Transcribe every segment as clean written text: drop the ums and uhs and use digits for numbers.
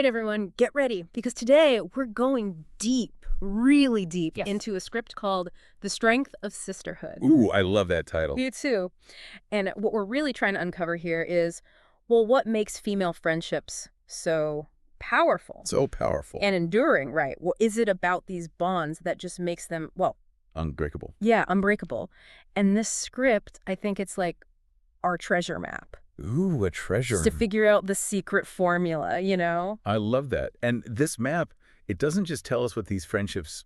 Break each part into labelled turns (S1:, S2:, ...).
S1: right, everyone, get ready, because today we're going deep, really deep, into a script called The Strength of Sisterhood.
S2: Ooh, I love that title.
S1: You too. And what we're really trying to uncover here is, well, what makes female friendships so powerful?
S2: So powerful.
S1: And enduring, right? Well, is it about these bonds that just makes them, well...
S2: Unbreakable.
S1: Yeah, unbreakable. And this script, I think it's like our treasure map.
S2: Ooh, a treasure.
S1: Just to figure out the secret formula, you know?
S2: I love that. And this map, it doesn't just tell us what these friendships,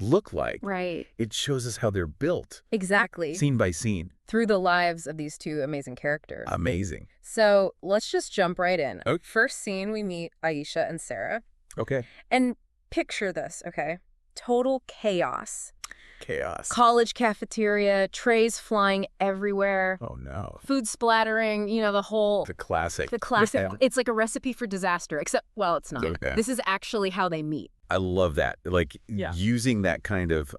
S2: look like.
S1: Right.
S2: It shows us how they're built.
S1: Exactly.
S2: Scene by scene.
S1: Through the lives of these two amazing characters.
S2: Amazing.
S1: So let's just jump right in.
S2: Okay.
S1: First scene, we meet Aisha and Sarah.
S2: Okay.
S1: And picture this, okay? Total chaos.
S2: Chaos.
S1: College cafeteria, trays flying everywhere.
S2: Oh, no.
S1: Food splattering, you know, the whole...
S2: The classic.
S1: The classic.
S2: Yeah.
S1: It's like a recipe for disaster, except, well, it's not.
S2: Okay.
S1: This is actually how they meet.
S2: I love that.
S1: Yeah.
S2: Using that kind of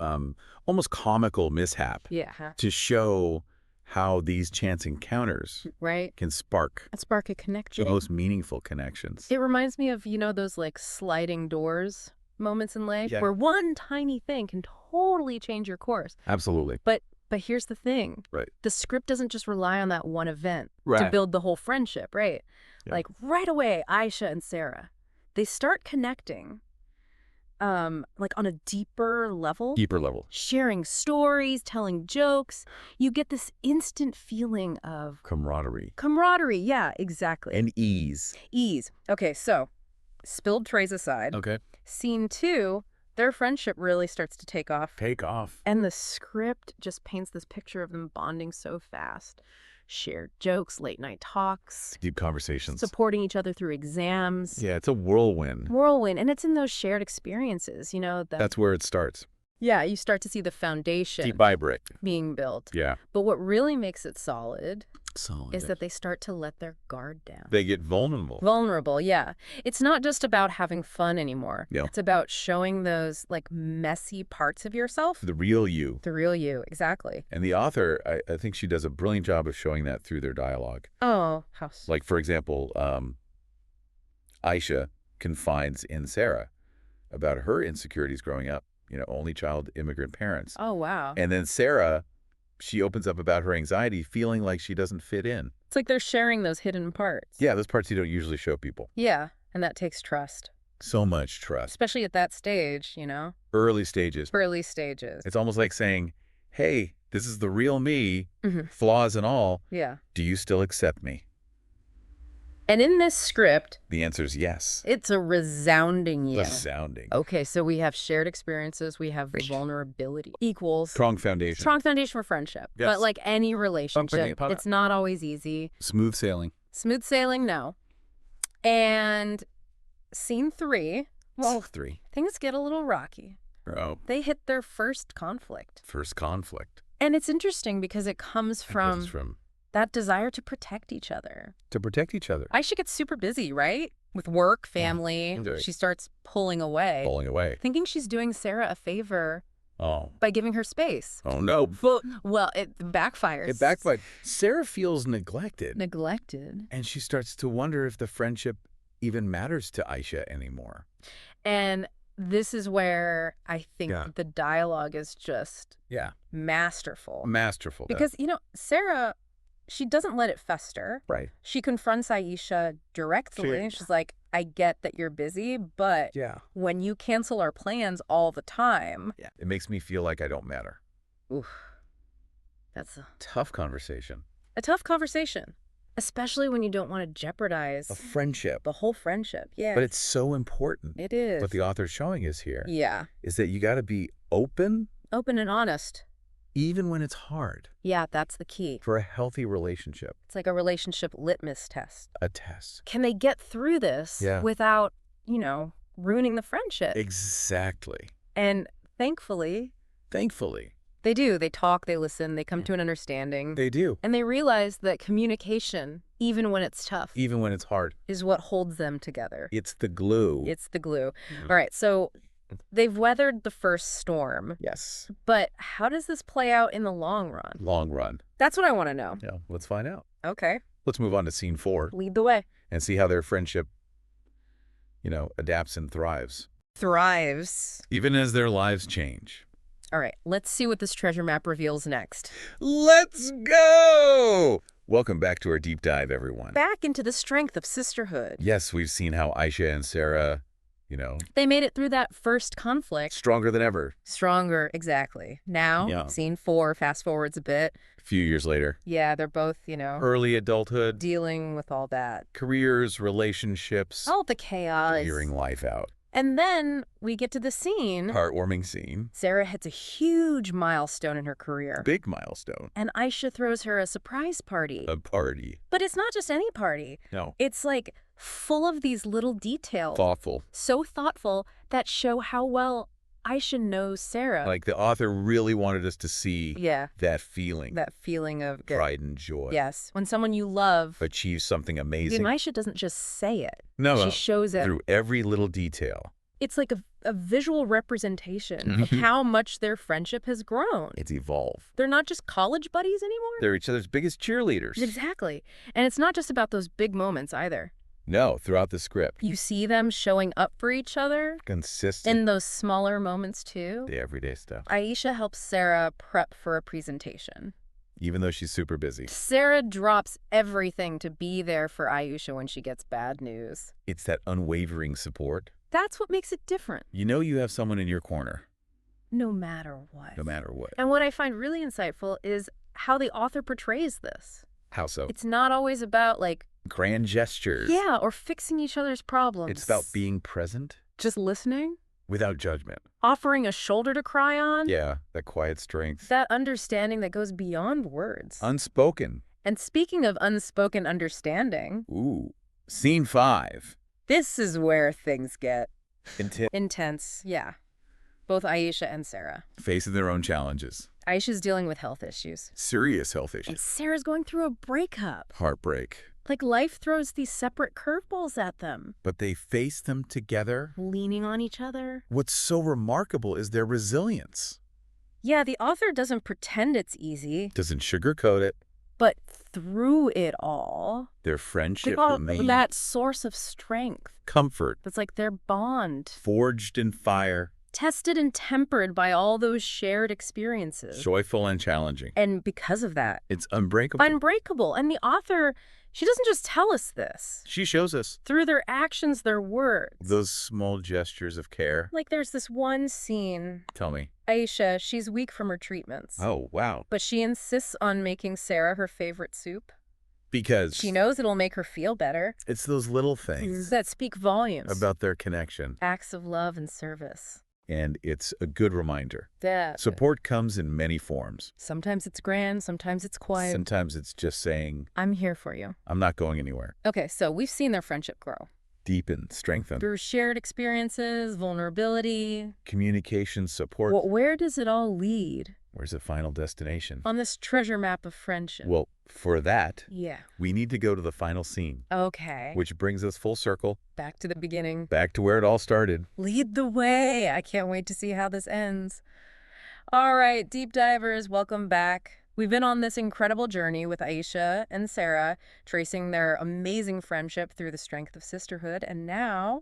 S2: almost comical mishap
S1: Yeah.
S2: to show how these chance encounters
S1: Right?
S2: can spark
S1: Spark a connection.
S2: the most meaningful connections.
S1: It reminds me of, you know, those like sliding doors moments in life
S2: Yeah.
S1: where one tiny thing can totally change your course.
S2: Absolutely.
S1: But here's the thing.
S2: Right.
S1: The script doesn't just rely on that one event to
S2: Right.
S1: build the whole friendship, right?
S2: Yeah.
S1: Like right away, Aisha and Sarah, they start connecting like on a deeper level.
S2: Deeper level.
S1: Sharing stories, telling jokes. You get this instant feeling of
S2: Camaraderie.
S1: camaraderie. Yeah, exactly.
S2: And ease.
S1: Ease. Okay, so spilled trays aside.
S2: Okay.
S1: Scene 2, their friendship really starts to take off.
S2: Take off.
S1: And the script just paints this picture of them bonding so fast. Shared jokes, late night talks,
S2: Deep conversations.
S1: supporting each other through exams.
S2: Yeah, it's a whirlwind.
S1: Whirlwind. And it's in those shared experiences, you know.
S2: That's where it starts.
S1: Yeah, you start to see the foundation
S2: Deep by brick.
S1: being built.
S2: Yeah.
S1: But what really makes it solid
S2: Solid.
S1: is that they start to let their guard down.
S2: They get vulnerable.
S1: Vulnerable, yeah. It's not just about having fun anymore.
S2: Yeah.
S1: It's about showing those like messy parts of yourself.
S2: The real you.
S1: The real you, exactly.
S2: And the author, I think she does a brilliant job of showing that through their dialogue.
S1: Oh, how
S2: Like, for example, Aisha confides in Sarah about her insecurities growing up, you know, only child immigrant parents.
S1: Oh, wow.
S2: And then Sarah, she opens up about her anxiety, feeling like she doesn't fit in.
S1: It's like they're sharing those hidden parts.
S2: Yeah, those parts you don't usually show people.
S1: Yeah, and that takes trust,
S2: So much trust.
S1: especially at that stage, you know,
S2: Early stages.
S1: early stages.
S2: It's almost like saying, hey, this is the real me,
S1: Mhm.
S2: flaws and all.
S1: Yeah.
S2: Do you still accept me?
S1: And in this script,
S2: The answer is yes.
S1: it's a resounding yes.
S2: Resounding.
S1: Okay, so we have shared experiences, we have vulnerability equals
S2: Strong foundation.
S1: strong foundation for friendship.
S2: Yes.
S1: But like any relationship,
S2: upon it.
S1: it's not always easy.
S2: Smooth sailing.
S1: Smooth sailing, no. And scene 3, well,
S2: 3.
S1: things get a little rocky.
S2: Oh,
S1: They hit their first conflict.
S2: first conflict.
S1: And it's interesting because it comes
S2: And
S1: from
S2: this is from
S1: that desire to protect each other.
S2: to protect each other.
S1: Aisha gets super busy, right? With work, family.
S2: Right.
S1: She starts pulling away,
S2: Falling away.
S1: thinking she's doing Sarah a favor
S2: Oh.
S1: by giving her space.
S2: Oh, no.
S1: Well, it backfires.
S2: It backfired. Sarah feels neglected.
S1: Neglected.
S2: And she starts to wonder if the friendship even matters to Aisha anymore.
S1: And this is where I think
S2: Yeah.
S1: the dialogue is just
S2: Yeah.
S1: masterful.
S2: Masterful.
S1: Because, you know, Sarah, she doesn't let it fester.
S2: Right.
S1: She confronts Aisha directly.
S2: She-
S1: She's like, I get that you're busy, but
S2: Yeah.
S1: when you cancel our plans all the time,
S2: Yeah. It makes me feel like I don't matter.
S1: oof, that's
S2: Tough conversation.
S1: a tough conversation, especially when you don't want to jeopardize
S2: A friendship.
S1: the whole friendship. Yeah,
S2: But it's so important.
S1: it is.
S2: What the author's showing us here
S1: Yeah,
S2: is that you got to be open
S1: open and honest.
S2: even when it's hard
S1: Yeah, that's the key.
S2: for a healthy relationship.
S1: It's like a relationship litmus test.
S2: A test.
S1: Can they get through this
S2: Yeah.
S1: without, you know, ruining the friendship?
S2: Exactly.
S1: And thankfully,
S2: Thankfully,
S1: they do. They talk, they listen, they come to an understanding.
S2: they do.
S1: And they realize that communication, even when it's tough,
S2: Even when it's hard.
S1: is what holds them together.
S2: It's the glue.
S1: It's the glue. All right, so they've weathered the first storm,
S2: Yes.
S1: but how does this play out in the long run?
S2: Long run.
S1: That's what I want to know.
S2: Yeah. Let's find out.
S1: Okay,
S2: Let's move on to scene 4
S1: lead the way.
S2: and see how their friendship adapts and thrives,
S1: Thrives.
S2: even as their lives change.
S1: All right, let's see what this treasure map reveals next.
S2: Let's go! Welcome back to our deep dive, everyone.
S1: Back into the strength of sisterhood.
S2: Yes, we've seen how Aisha and Sarah,
S1: They made it through that first conflict.
S2: stronger than ever.
S1: Stronger, exactly. Now,
S2: Yeah.
S1: scene 4, fast forwards a bit.
S2: A few years later.
S1: Yeah, they're both,
S2: Early adulthood,
S1: dealing with all that.
S2: careers, relationships,
S1: All the chaos.
S2: figuring life out.
S1: And then we get to the scene.
S2: Heartwarming scene.
S1: Sarah hits a huge milestone in her career.
S2: Big milestone.
S1: And Aisha throws her a surprise party.
S2: A party.
S1: But it's not just any party.
S2: No.
S1: It's like full of these little details.
S2: Thoughtful.
S1: So thoughtful that show how well Aisha knows Sarah.
S2: Like the author really wanted us to see
S1: Yeah,
S2: that feeling.
S1: that feeling of
S2: Pride and joy.
S1: Yes, when someone you love,
S2: Achieves something amazing.
S1: Aisha doesn't just say it.
S2: No,
S1: She shows it.
S2: through every little detail.
S1: It's like a visual representation of
S2: Mhm.
S1: how much their friendship has grown.
S2: It's evolved.
S1: They're not just college buddies anymore.
S2: They're each other's biggest cheerleaders.
S1: Exactly. And it's not just about those big moments either.
S2: No, throughout the script.
S1: You see them showing up for each other
S2: Consistent.
S1: in those smaller moments too.
S2: The everyday stuff.
S1: Aisha helps Sarah prep for a presentation.
S2: Even though she's super busy.
S1: Sarah drops everything to be there for Aisha when she gets bad news.
S2: It's that unwavering support.
S1: That's what makes it different,
S2: You know you have someone in your corner,
S1: no matter what.
S2: no matter what.
S1: And what I find really insightful is how the author portrays this.
S2: How so?
S1: It's not always about
S2: Grand gestures.
S1: yeah, or fixing each other's problems.
S2: It's about being present
S1: just listening,
S2: without judgment.
S1: offering a shoulder to cry on.
S2: Yeah, that quiet strength.
S1: That understanding that goes beyond words.
S2: Unspoken.
S1: And speaking of unspoken understanding,
S2: Ooh. Scene 5.
S1: this is where things get
S2: Intense.
S1: intense. Yeah. Both Aisha and Sarah.
S2: Facing their own challenges.
S1: Aisha's dealing with health issues.
S2: Serious health
S1: And
S2: issues.
S1: Sarah's going through a breakup.
S2: Heartbreak.
S1: Like life throws these separate curveballs at them,
S2: But they face them together.
S1: leaning on each other.
S2: What's so remarkable is their resilience.
S1: Yeah, the author doesn't pretend it's easy,
S2: Doesn't sugarcoat it.
S1: but through it all,
S2: Their
S1: they
S2: friendship
S1: call
S2: remains
S1: that source of strength.
S2: comfort.
S1: That's like their bond.
S2: Forged in fire.
S1: Tested and tempered by all those shared experiences.
S2: Joyful and challenging.
S1: And because of that,
S2: It's unbreakable.
S1: unbreakable. And the author, she doesn't just tell us this.
S2: She shows us
S1: Through their actions, their words.
S2: those small gestures of care.
S1: Like there's this one scene,
S2: Tell me.
S1: Aisha, she's weak from her treatments.
S2: Oh, wow.
S1: But she insists on making Sarah her favorite soup.
S2: Because
S1: She knows it'll make her feel better.
S2: it's those little things
S1: That speak volumes.
S2: about their connection.
S1: Acts of love and service.
S2: And it's a good reminder.
S1: That.
S2: Support comes in many forms.
S1: Sometimes it's grand, sometimes it's quiet.
S2: Sometimes it's just saying,
S1: I'm here for you.
S2: I'm not going anywhere.
S1: Okay, so we've seen their friendship grow.
S2: Deepen, strengthen,
S1: Through shared experiences, vulnerability.
S2: communication, support.
S1: Well, where does it all lead?
S2: Where's the final destination?
S1: On this treasure map of friendship.
S2: Well, for that,
S1: Yeah.
S2: we need to go to the final scene,
S1: Okay.
S2: which brings us full circle,
S1: Back to the beginning.
S2: back to where it all started.
S1: Lead the way. I can't wait to see how this ends. All right, deep divers, welcome back. We've been on this incredible journey with Aisha and Sarah, tracing their amazing friendship through the strength of sisterhood. And now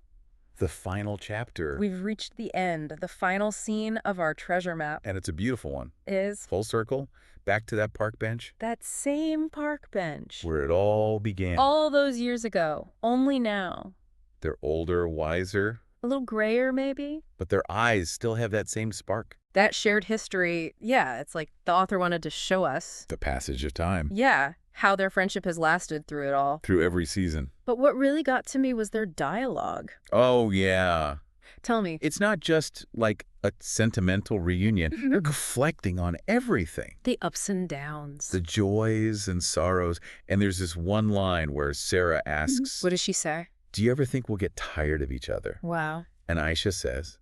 S2: The final chapter.
S1: we've reached the end. The final scene of our treasure map
S2: And it's a beautiful one.
S1: is
S2: Full circle, back to that park bench
S1: that same park bench.
S2: where it all began.
S1: All those years ago, only now.
S2: They're older, wiser,
S1: A little grayer, maybe?
S2: but their eyes still have that same spark.
S1: That shared history, yeah, it's like the author wanted to show us,
S2: The passage of time.
S1: yeah, how their friendship has lasted through it all.
S2: Through every season.
S1: But what really got to me was their dialogue.
S2: Oh, yeah.
S1: Tell me.
S2: It's not just like a sentimental reunion. They're reflecting on everything.
S1: The ups and downs.
S2: The joys and sorrows. And there's this one line where Sarah asks,
S1: What does she say?
S2: do you ever think we'll get tired of each other?
S1: Wow.
S2: And Aisha says,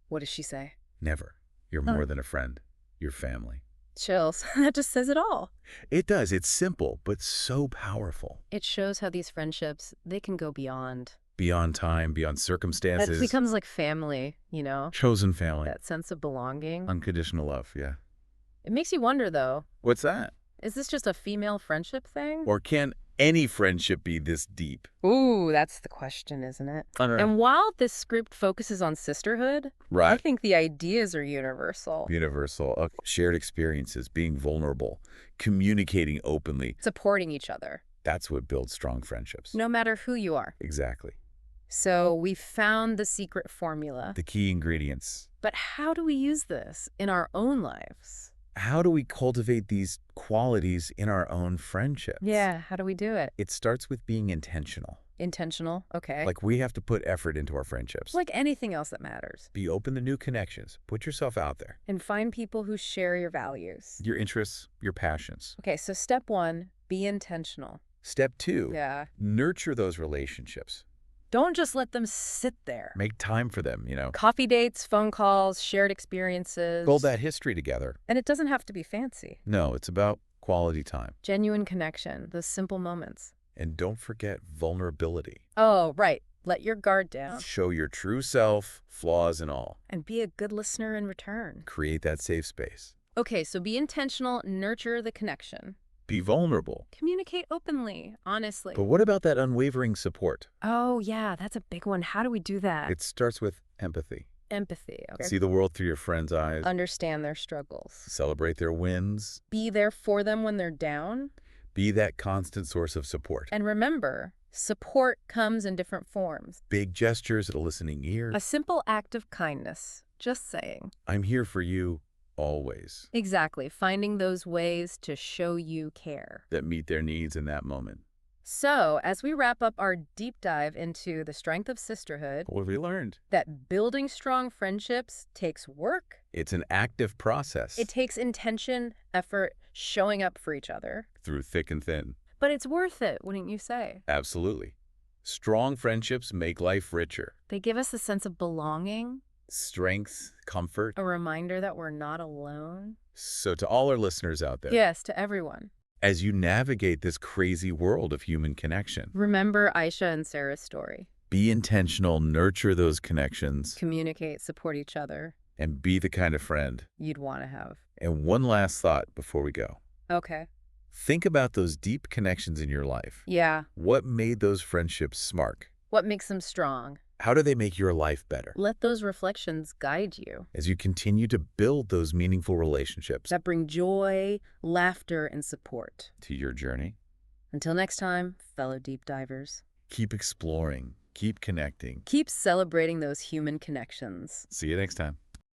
S1: What does she say?
S2: never. You're
S1: Oh.
S2: more than a friend. You're family.
S1: Chills. That just says it all.
S2: It does. It's simple, but so powerful.
S1: It shows how these friendships, they can go beyond.
S2: Beyond time, beyond
S1: It
S2: circumstances.
S1: becomes like family, you know?
S2: Chosen family.
S1: That sense of belonging.
S2: Unconditional love,
S1: It makes you wonder, though,
S2: What's that?
S1: is this just a female friendship thing?
S2: Or can any friendship be this deep?
S1: Ooh, that's the question, isn't it? And while this script focuses on sisterhood, I
S2: Right.
S1: think the ideas are universal.
S2: Universal. Shared experiences, being vulnerable, communicating openly.
S1: Supporting each other,
S2: That's what builds strong friendships.
S1: no matter who you are.
S2: Exactly.
S1: So we found the secret formula.
S2: The key ingredients.
S1: But how do we use this in our own lives?
S2: How do we cultivate these qualities in our own friendships?
S1: Yeah, how do we do it?
S2: It starts with being intentional.
S1: Intentional, okay.
S2: Like we have to put effort into our friendships.
S1: Like anything else that matters.
S2: Be open to new connections. Put yourself out there.
S1: And find people who share your values.
S2: Your interests, your passions.
S1: Okay, so step 1, be intentional.
S2: Step 2,
S1: Yeah.
S2: nurture those relationships.
S1: Don't just let them sit there.
S2: Make time for them,
S1: Coffee dates, phone calls, shared experiences.
S2: Build that history together.
S1: And it doesn't have to be fancy.
S2: No, it's about quality time.
S1: Genuine connection, those simple moments.
S2: And don't forget vulnerability.
S1: Oh, right. Let your guard down.
S2: Show your true self, flaws and all.
S1: And be a good listener in return.
S2: Create that safe space.
S1: Okay, so be intentional, nurture the connection.
S2: Be vulnerable.
S1: Communicate openly, honestly.
S2: But what about that unwavering support?
S1: Oh, yeah, that's a big one. How do we do that?
S2: It starts with empathy.
S1: Empathy. Okay.
S2: See the world through your friends' eyes.
S1: Understand their struggles.
S2: Celebrate their wins.
S1: Be there for them when they're down.
S2: Be that constant source of support.
S1: And remember, support comes in different forms.
S2: Big gestures, a listening ear.
S1: A simple act of kindness. Just saying.
S2: I'm here for you always.
S1: Exactly. Finding those ways to show you care.
S2: That meet their needs in that moment.
S1: So, as we wrap up our deep dive into the strength of sisterhood,
S2: What have we learned?
S1: that building strong friendships takes work.
S2: It's an active process.
S1: It takes intention, effort, showing up for each other.
S2: Through thick and thin.
S1: But it's worth it, wouldn't you say?
S2: Absolutely. Strong friendships make life richer.
S1: They give us a sense of belonging,
S2: Strength, comfort.
S1: a reminder that we're not alone.
S2: So to all our listeners out there,
S1: Yes, to everyone.
S2: as you navigate this crazy world of human connection,
S1: Remember Aisha and Sarah's story.
S2: be intentional, nurture those connections,
S1: Communicate, support each other.
S2: and be the kind of friend.
S1: You'd want to have.
S2: And one last thought before we go.
S1: Okay.
S2: Think about those deep connections in your life.
S1: Yeah.
S2: What made those friendships spark?
S1: What makes them strong?
S2: How do they make your life better?
S1: Let those reflections guide you.
S2: As you continue to build those meaningful relationships
S1: That bring joy, laughter, and support.
S2: to your journey,
S1: Until next time, fellow deep divers.
S2: keep exploring, keep connecting.
S1: Keep celebrating those human connections.
S2: See you next time.